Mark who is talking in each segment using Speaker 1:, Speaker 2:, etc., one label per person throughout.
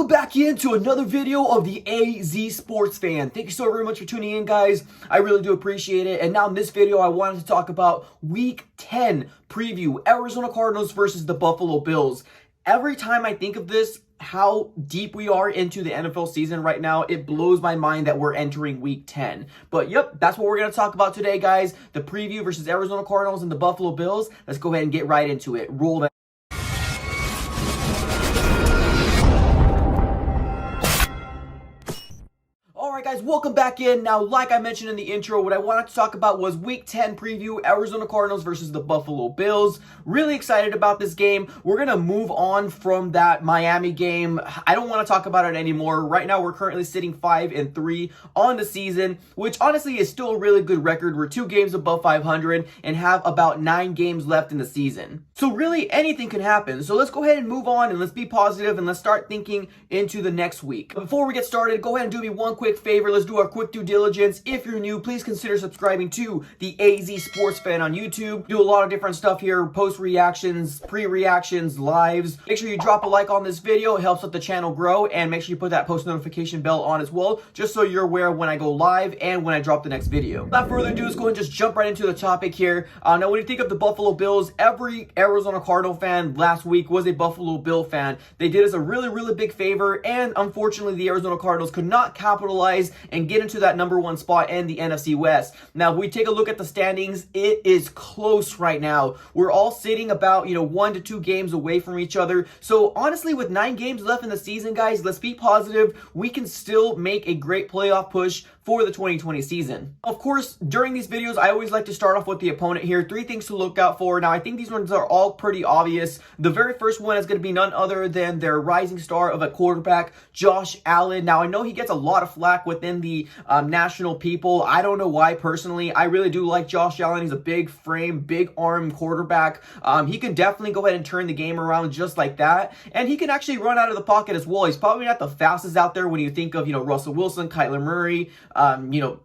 Speaker 1: welcome back into another video of the AZ Sports Fan. Thank you so very much for tuning in, guys. I really do appreciate it. And now in this video, I wanted to talk about Week 10 preview, Arizona Cardinals versus the Buffalo Bills. Every time I think of this, how deep we are into the NFL season right now, it blows my mind that we're entering Week 10. But yep, that's what we're going to talk about today, guys. The preview versus Arizona Cardinals and the Buffalo Bills. Let's go ahead and get right into it. Roll that. Alright guys, welcome back in. Now, like I mentioned in the intro, what I wanted to talk about was Week 10 preview, Arizona Cardinals versus the Buffalo Bills. Really excited about this game. We're going to move on from that Miami game. I don't want to talk about it anymore. Right now, we're currently sitting 5-3 on the season, which honestly is still a really good record. We're 2 games above 500 and have about 9 games left in the season. So really, anything can happen. So let's go ahead and move on and let's be positive and let's start thinking into the next week. But before we get started, go ahead and do me one quick favor. Let's do our quick due diligence. If you're new, please consider subscribing to the AZ Sports Fan on YouTube. Do a lot of different stuff here, post reactions, pre-reactions, lives. Make sure you drop a like on this video. It helps let the channel grow, and make sure you put that post notification bell on as well, just so you're aware when I go live and when I drop the next video. Without further ado, let's go ahead and just jump right into the topic here. Now, when you think of the Buffalo Bills, every Arizona Cardinal fan last week was a Buffalo Bill fan. They did us a really big favor, and unfortunately, the Arizona Cardinals could not capitalize and get into that #1 spot in the NFC West. Now, if we take a look at the standings, it is close right now. We're all sitting about, 1 to 2 games away from each other. So honestly, with 9 games left in the season, guys, let's be positive. We can still make a great playoff push for the 2020 season. Of course, during these videos, I always like to start off with the opponent here. 3 things to look out for. Now, I think these ones are all pretty obvious. The very first one is going to be none other than their rising star of a quarterback, Josh Allen. Now, I know he gets a lot of flack within the national people. I don't know why, personally. I really do like Josh Allen. He's a big frame, big arm quarterback. He can definitely go ahead and turn the game around just like that. And he can actually run out of the pocket as well. He's probably not the fastest out there when you think of, Russell Wilson, Kyler Murray,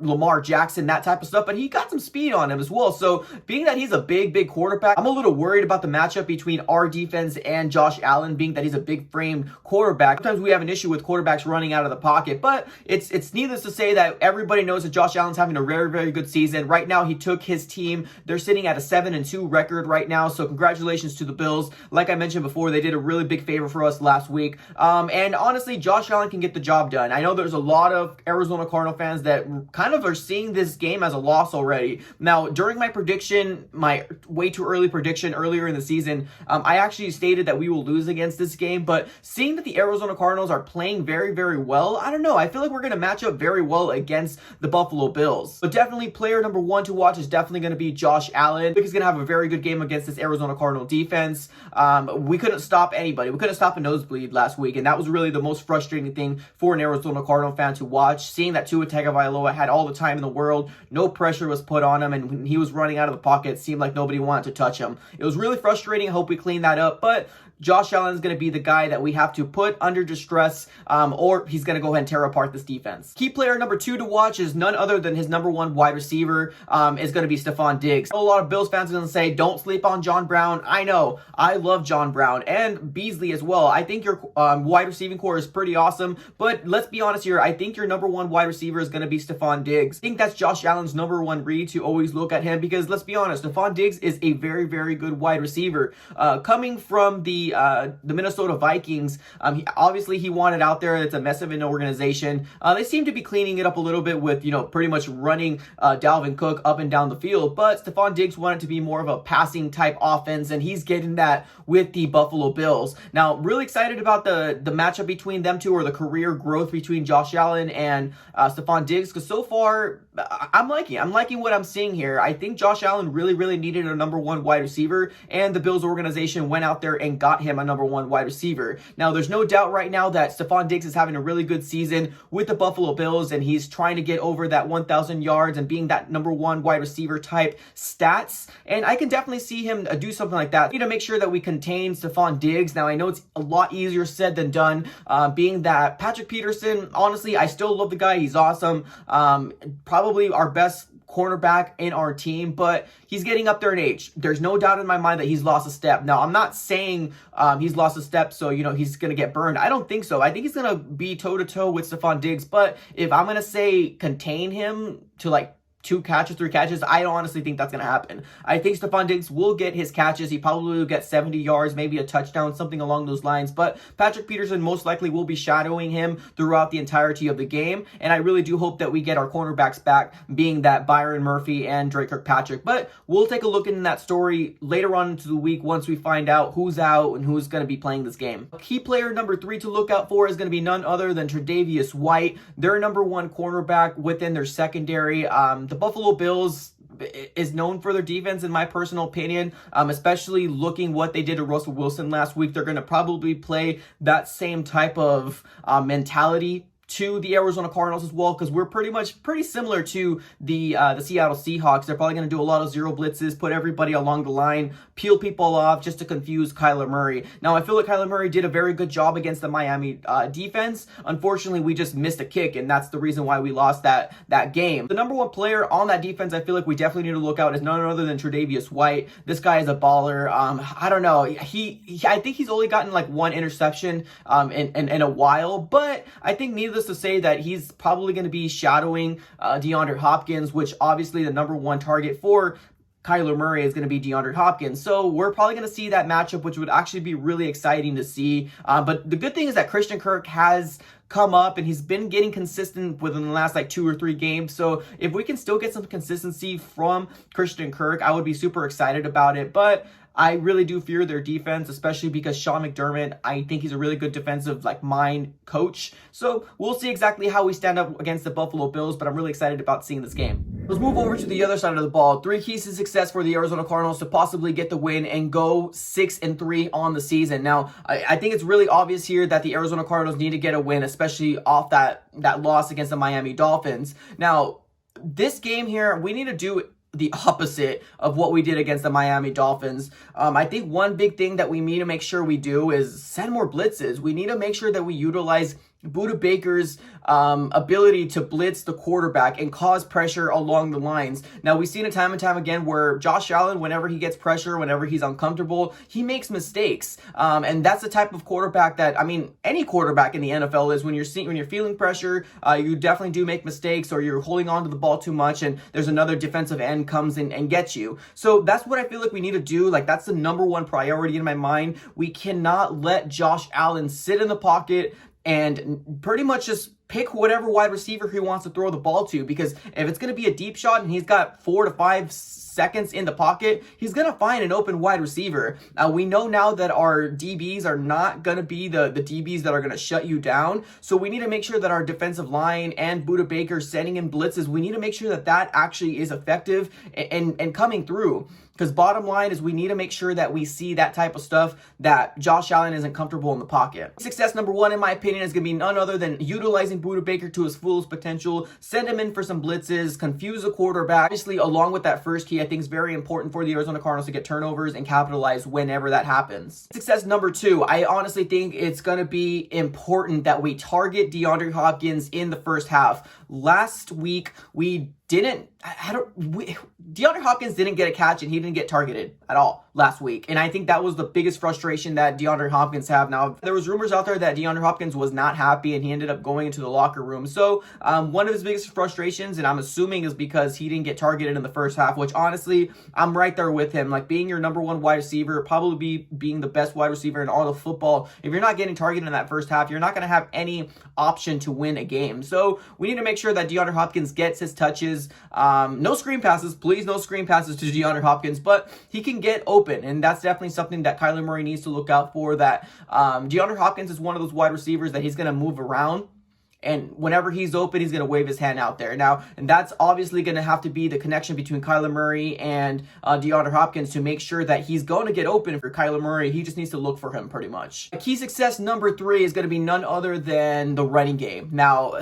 Speaker 1: Lamar Jackson, that type of stuff, but he got some speed on him as well. So being that he's a big quarterback, I'm a little worried about the matchup between our defense and Josh Allen, being that he's a big frame quarterback. Sometimes we have an issue with quarterbacks running out of the pocket, but it's needless to say that everybody knows that Josh Allen's having a very good season. Right now, he took his team. They're sitting at a 7-2 record right now, so congratulations to the Bills. Like I mentioned before, they did a really big favor for us last week. And honestly, Josh Allen can get the job done. I know there's a lot of Arizona Cardinal fans that kind of are seeing this game as a loss already. Now, during my prediction, my way too early prediction earlier in the season, I actually stated that we will lose against this game, but seeing that the Arizona Cardinals are playing very well, I don't know. I feel like we're going to match up very well against the Buffalo Bills. But definitely player number 1 to watch is definitely going to be Josh Allen. I think he's going to have a very good game against this Arizona Cardinal defense. We couldn't stop anybody. We couldn't stop a nosebleed last week, and that was really the most frustrating thing for an Arizona Cardinal fan to watch, seeing that Tua Tagovailoa had all the time in the world, no pressure was put on him, and when he was running out of the pocket, it seemed like nobody wanted to touch him. It was really frustrating. I hope we clean that up, but Josh Allen is going to be the guy that we have to put under distress, or he's going to go ahead and tear apart this defense. Key player number 2 to watch is none other than his #1 wide receiver, is going to be Stephon Diggs. A lot of Bills fans are going to say, don't sleep on John Brown. I know. I love John Brown and Beasley as well. I think your wide receiving core is pretty awesome, but let's be honest here. I think your #1 wide receiver is going to be Stephon Diggs. I think that's Josh Allen's #1 read to always look at him, because let's be honest, Stephon Diggs is a very good wide receiver. Coming from the Minnesota Vikings, obviously he wanted out there. It's a mess of an organization. They seem to be cleaning it up a little bit with, pretty much running Dalvin Cook up and down the field, but Stephon Diggs wanted to be more of a passing type offense, and he's getting that with the Buffalo Bills. Now, really excited about the matchup between them two, or the career growth between Josh Allen and Stephon Diggs, because so far, I'm liking what I'm seeing here. I think Josh Allen really needed a #1 wide receiver, and the Bills organization went out there and got him a #1 wide receiver. Now, there's no doubt right now that Stephon Diggs is having a really good season with the Buffalo Bills, and he's trying to get over that 1,000 yards and being that #1 wide receiver type stats, and I can definitely see him do something like that. We need to make sure that we contain Stephon Diggs. Now, I know it's a lot easier said than done, being that Patrick Peterson, honestly, I still love the guy. He's awesome. Probably our best cornerback in our team, but he's getting up there in age. There's no doubt in my mind that he's lost a step. Now, I'm not saying he's lost a step so, he's going to get burned. I don't think so. I think he's going to be toe-to-toe with Stephon Diggs, but if I'm going to say contain him to like 2 catches, 3 catches, I don't honestly think that's going to happen. I think Stephon Diggs will get his catches. He probably will get 70 yards, maybe a touchdown, something along those lines. But Patrick Peterson most likely will be shadowing him throughout the entirety of the game. And I really do hope that we get our cornerbacks back, being that Byron Murphy and Drake Kirkpatrick. But we'll take a look into that story later on into the week once we find out who's out and who's going to be playing this game. Key player number 3 to look out for is going to be none other than Tre'Davious White, their number 1 cornerback within their secondary. The Buffalo Bills is known for their defense, in my personal opinion, especially looking what they did to Russell Wilson last week. They're going to probably play that same type of mentality to the Arizona Cardinals as well, because we're pretty similar to the Seattle Seahawks. They're probably going to do a lot of zero blitzes, put everybody along the line, peel people off just to confuse Kyler Murray. Now, I feel like Kyler Murray did a very good job against the Miami defense. Unfortunately, we just missed a kick, and that's the reason why we lost that game. The number 1 player on that defense I feel like we definitely need to look out is none other than Tre'Davious White. This guy is a baller. I don't know. I think he's only gotten like 1 interception in a while, but I think needless to say that he's probably going to be shadowing DeAndre Hopkins, which obviously the number 1 target for Kyler Murray is going to be DeAndre Hopkins. So we're probably going to see that matchup, which would actually be really exciting to see. But the good thing is that Christian Kirk has come up and he's been getting consistent within the last like 2 or 3 games. So if we can still get some consistency from Christian Kirk, I would be super excited about it. But I really do fear their defense, especially because Sean McDermott, I think he's a really good defensive mind coach. So we'll see exactly how we stand up against the Buffalo Bills, but I'm really excited about seeing this game. Let's move over to the other side of the ball. 3 keys to success for the Arizona Cardinals to possibly get the win and go 6-3 on the season. Now, I think it's really obvious here that the Arizona Cardinals need to get a win, especially off that loss against the Miami Dolphins. Now, this game here, we need to do the opposite of what we did against the Miami Dolphins. I think one big thing that we need to make sure we do is send more blitzes. We need to make sure that we utilize Budda Baker's ability to blitz the quarterback and cause pressure along the lines. Now, we've seen it time and time again where Josh Allen, whenever he gets pressure, whenever he's uncomfortable, he makes mistakes. And that's the type of quarterback that, any quarterback in the NFL is. When you're feeling pressure, you definitely do make mistakes, or you're holding on to the ball too much and there's another defensive end comes in and gets you. So that's what I feel like we need to do. That's the number 1 priority in my mind. We cannot let Josh Allen sit in the pocket and pretty much just pick whatever wide receiver he wants to throw the ball to, because if it's going to be a deep shot and he's got 4 to 5 seconds in the pocket, he's going to find an open wide receiver. We know now that our DBs are not going to be the DBs that are going to shut you down. So we need to make sure that our defensive line and Budda Baker sending in blitzes, we need to make sure that that actually is effective and coming through. Because bottom line is we need to make sure that we see that type of stuff, that Josh Allen isn't comfortable in the pocket. Success number 1, in my opinion, is going to be none other than utilizing Budda Baker to his fullest potential, send him in for some blitzes, confuse the quarterback. Obviously, along with that first key, I think is very important for the Arizona Cardinals to get turnovers and capitalize whenever that happens. Success number 2, I honestly think it's going to be important that we target DeAndre Hopkins in the first half. Last week, DeAndre Hopkins didn't get a catch and he didn't get targeted at all last week. And I think that was the biggest frustration that DeAndre Hopkins have. Now, there was rumors out there that DeAndre Hopkins was not happy and he ended up going into the locker room. So one of his biggest frustrations, and I'm assuming, is because he didn't get targeted in the first half, which honestly, I'm right there with him. Being your number 1 wide receiver, probably being the best wide receiver in all of football, if you're not getting targeted in that first half, you're not going to have any option to win a game. So we need to make sure that DeAndre Hopkins gets his touches. No screen passes, please, no screen passes to DeAndre Hopkins, but he can get open, and that's definitely something that Kyler Murray needs to look out for, that DeAndre Hopkins is one of those wide receivers that he's going to move around, and whenever he's open, he's going to wave his hand out there. Now, and that's obviously going to have to be the connection between Kyler Murray and DeAndre Hopkins to make sure that he's going to get open for Kyler Murray. He just needs to look for him pretty much. Key success number 3 is going to be none other than the running game. Now,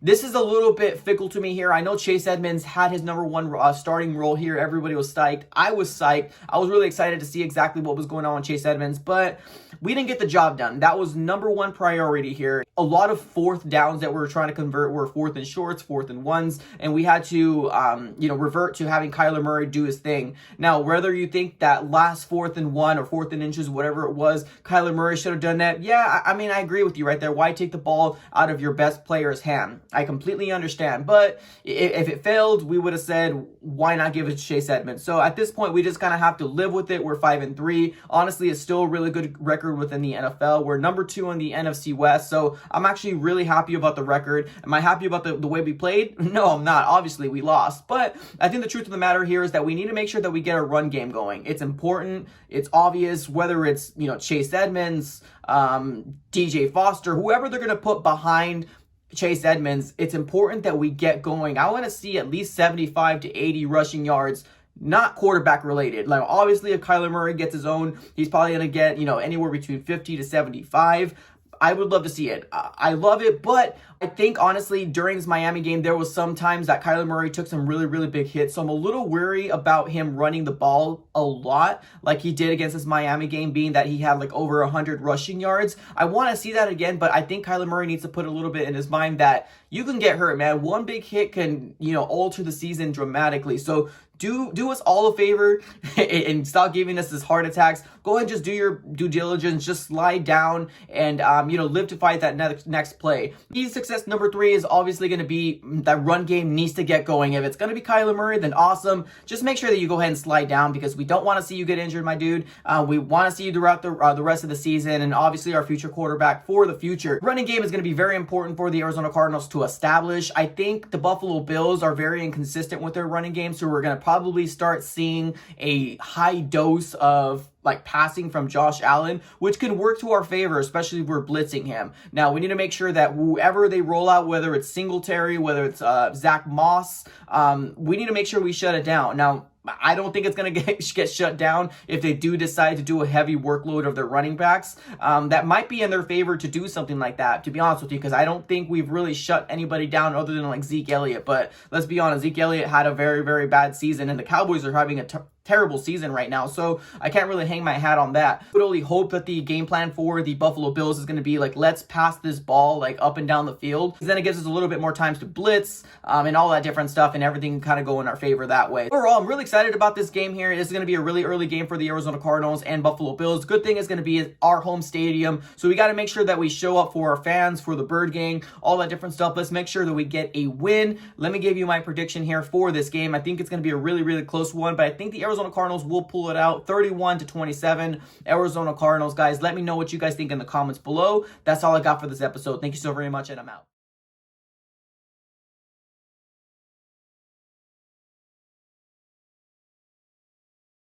Speaker 1: this is a little bit fickle to me here. I know Chase Edmonds had his number 1 starting role here. Everybody was psyched. I was psyched. I was really excited to see exactly what was going on with Chase Edmonds. But we didn't get the job done. That was number one priority here. A lot of fourth downs that we were trying to convert were fourth and shorts, fourth and ones, and we had to, revert to having Kyler Murray do his thing. Now, whether you think that last fourth and one or fourth and inches, whatever it was, Kyler Murray should have done that, yeah, I mean, I agree with you right there. Why take the ball out of your best player's hand? I completely understand. But if it failed, we would have said, why not give it to Chase Edmonds? So at this point, we just kind of have to live with it. We're 5-3. Honestly, it's still a really good record within the NFL. We're number 2 in the NFC West. So I'm actually really happy about the record. Am I happy about the way we played? No, I'm not. Obviously, we lost. But I think the truth of the matter here is that we need to make sure that we get our run game going. It's important. It's obvious, whether it's, Chase Edmonds, DJ Foster, whoever they're going to put behind Chase Edmonds, it's important that we get going. I want to see at least 75 to 80 rushing yards, not quarterback related. Like, obviously, if Kyler Murray gets his own, he's probably going to get, anywhere between 50 to 75. I would love to see it. I love it, but I think, honestly, during this Miami game, there was some times that Kyler Murray took some really, really big hits, so I'm a little weary about him running the ball a lot like he did against this Miami game, being that he had like over 100 rushing yards. I want to see that again, but I think Kyler Murray needs to put a little bit in his mind that you can get hurt, man. One big hit can, alter the season dramatically. So do us all a favor and stop giving us this heart attacks. Go ahead and just do your due diligence. Just slide down and, live to fight that next play. Key to success number 3 is obviously going to be that run game needs to get going. If it's going to be Kyler Murray, then awesome. Just make sure that you go ahead and slide down, because we don't want to see you get injured, my dude. We want to see you throughout the rest of the season, and obviously our future quarterback for the future. Running game is going to be very important for the Arizona Cardinals to establish. I think the Buffalo Bills are very inconsistent with their running game, so we're going to probably start seeing a high dose of passing from Josh Allen, which can work to our favor, especially if we're blitzing him. Now, we need to make sure that whoever they roll out, whether it's Singletary, whether it's Zach Moss, we need to make sure we shut it down. Now, I don't think it's going to get shut down if they do decide to do a heavy workload of their running backs. That might be in their favor to do something like that, to be honest with you, because I don't think we've really shut anybody down other than like Zeke Elliott. But let's be honest, Zeke Elliott had a very, very bad season, and the Cowboys are having a terrible season right now, so I can't really hang my hat on that. I would only hope that the game plan for the Buffalo Bills is going to be like, let's pass this ball up and down the field, because then it gives us a little bit more time to blitz and all that different stuff, and everything can kind of go in our favor that way. Overall, I'm really excited about this game here. This is going to be a really early game for the Arizona Cardinals and Buffalo Bills. Good thing is going to be our home stadium, so we got to make sure that we show up for our fans, for the Bird Gang, all that different stuff. Let's make sure that we get a win. Let me give you my prediction here for this game. I think it's going to be a really, really close one, but I think the Arizona Cardinals will pull it out 31-27. Arizona Cardinals, guys. Let me know what you guys think in the comments below. That's all I got for this episode. Thank you so very much, and I'm out.